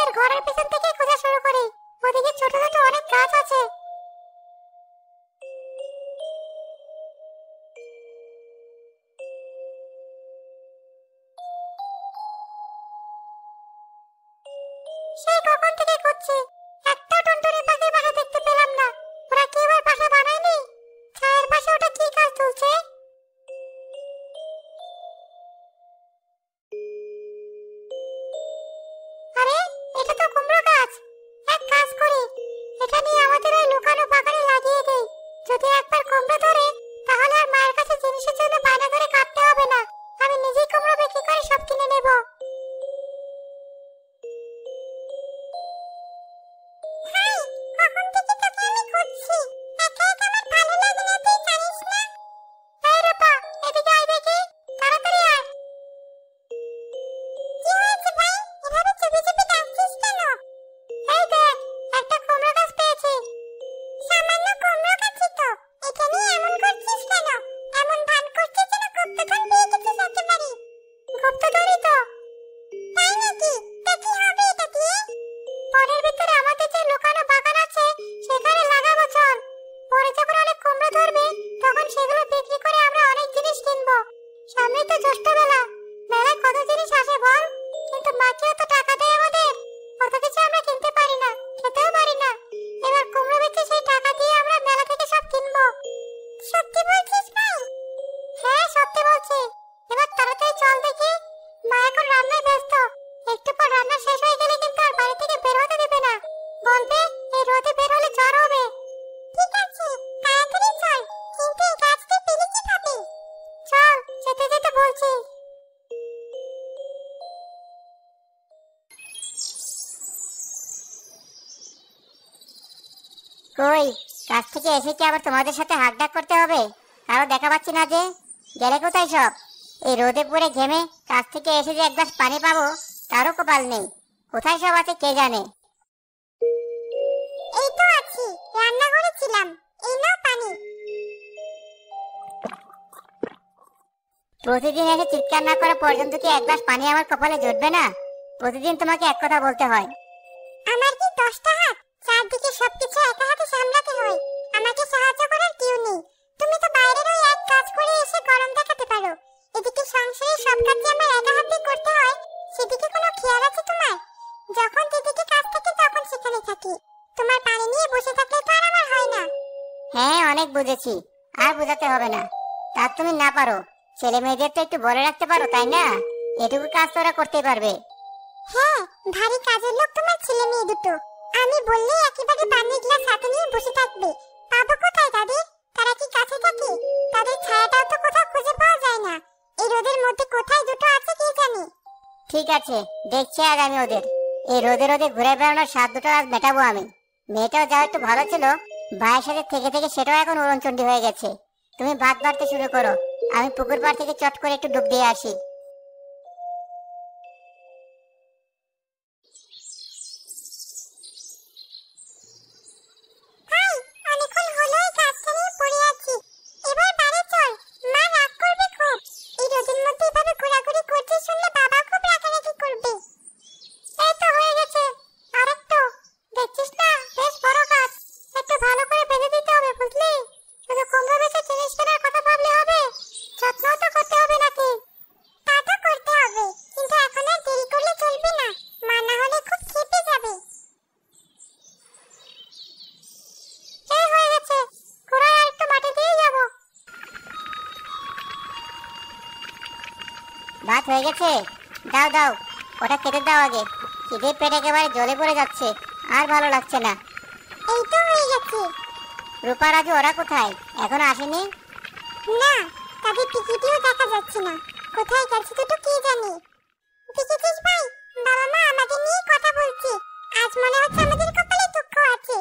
আমাদের ঘরের পেছন থেকে খোঁজা শুরু করি। ওদিকে ছোট ছোট অনেক গাছ আছে। সেই কখন থেকে খুঁজছি, একটা টুনটুনি পাখির বাসা দেখতে পেলাম না। ওরা কি এবার বাসা বানায়নি? ছায়ের পাশে ওটা কি কাজ চলছে? আরে, এটা তো কুমড়ো গাছ। এক কাজ করি, এটা নিয়ে আমাদের ওই লুকানো বাগানে লাগিয়ে দেই। যদি একবার কুমড়ো ধরে, তাহলে আর মায়ের কাছে জিনিসের জন্য বায়না ধরে কাটতে হবে না। আমি নিজেই কুমড়ো বিক্রি করে সব কিনে নেব। কই, কাছ থেকে এসে কি আবার তোমাদের সাথে হাঁকডাক করতে হবে? কারো দেখা পাচ্ছি না যে। গেলে কোথায় সব? এই রোদে পুড়ে ঘেমে কাছ থেকে এসে যে এক গ্লাস পানি পাবো তারও কপাল নেই। কোথায় সব আছে কে জানে। এই তো আছি, রান্না করেছিলাম। এই নাও পানি। প্রতিদিন এসে চিৎকার না করা পর্যন্ত কি এক গ্লাস পানি আমার কপালে জুটবে না? প্রতিদিন তোমাকে এক কথা বলতে হয়। আমার কি 10টা হাত? চারদিকে সবকিছু একা হাতে সামলাতে হয়। আমাকে সাহায্য করার কেউ নেই। তুমি তো বাইরের ওই এক কাজ করে এসে গরম দেখাতে পারো। এদিকে সংসারের সব কাজ আমার একা হাতে করতে হয়, সেদিকে কোনো খেয়াল আছে তোমার? যখন যেদিকে কাজ থাকে তখন সেখানে থাকি। তোমার পানি নিয়ে বসে থাকলে তো আর আমার হয় না। হ্যাঁ, অনেক বুঝেছি, আর বোঝাতে হবে না। তা তুমি না পারো, ছেলে মেয়েদের তো একটু বলে রাখতে পারো, তাই না? এটুকু কাজ তো ওরা করতেই পারবে। হ্যাঁ, ভারী কাজের লোক তোমার ছেলে মেয়ে দুটো। আমি বললে একেবারে পানির গ্লাস হাতে নিয়ে বসে থাকবে। পাবো কোথায় তাদের? তারা কি কাছে থাকে? তাদের ছায়াটাও তো কোথাও খুঁজে পাওয়া যায় না। এই রোদের মধ্যে কোথায় দুটো আছে কে জানে। ঠিক আছে, দেখছি আজ আমি ওদের। এই রোদে রোদে ঘুরে বেড়ানোর স্বাদ দুটো আজ মেটাবো আমি। মেয়েটাও যা একটু ভালো ছিল, ভাইয়ের সাথে থেকে থেকে সেটাও এখন উড়নচণ্ডী হয়ে গেছে। তুমি ভাত বাড়তে শুরু করো, আমি পুকুর পাড় থেকে চট করে একটু ডুব দিয়ে আসি। ভাত হয়ে গেছে? দাও দাও, ওটা খেতে দাও আগে। খিদে পেট একেবারে জ্বলে পড়ে যাচ্ছে, আর ভালো লাগছে না। এই তো হয়ে গেছে। রূপা, রাজু ওরা কোথায়? এখনো আসেনি? না, তাদের টিকিটিও দেখা যাচ্ছে না। কোথায় গেছে তো কে জানে। দেখেছিস ভাই, বাবা মা আমাদের নিয়ে কথা বলছে। আজ মনে হচ্ছে আমাদের কপালে দুঃখ আছে।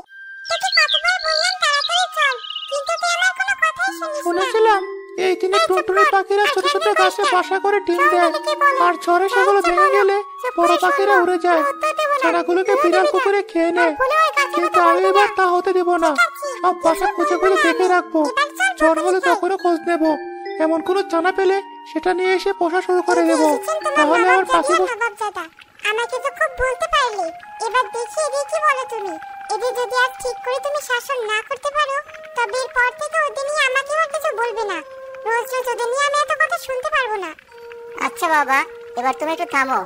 তোকে কতবার বললাম তাড়াতাড়ি চল, কিন্তু তুই আমার কোনো কথাই শুনিস না। শুনেছিলাম এই দিনে টুনটুনি পাখিরা ছোট ছোট গাছে বাসা করে ডিম দেয়, আর ঝড়ে সেগুলো ভেঙে গেলে বড় পাখিরা উড়ে যায়, ছানাগুলোকে বিড়াল কুকুরে খেয়ে নেয়। কিন্তু আমি এবার তা হতে দেব না। সব বাসা খুঁজে খুঁজে দেখে রাখবো। ঝড় হলে তখনও খোঁজ নেব। এমন কোনো ছানা পেলে সেটা নিয়ে এসে পোষা শুরু করে দেব। তাহলে আমার পাখি আমাকে তো খুব বলতে পারলি, এবার দেখি এদের কি বলো তুমি। এদের যদি আজ ঠিক করে তুমি শাসন না করতে পারো, তবে এরপর থেকে ওদের নিয়ে আমাকে আর কিছু বলবে না। রোজ রোজ ওদের নিয়ে আমি এত কথা শুনতে পারবো না। আচ্ছা বাবা, এবার তুমি একটু থামো।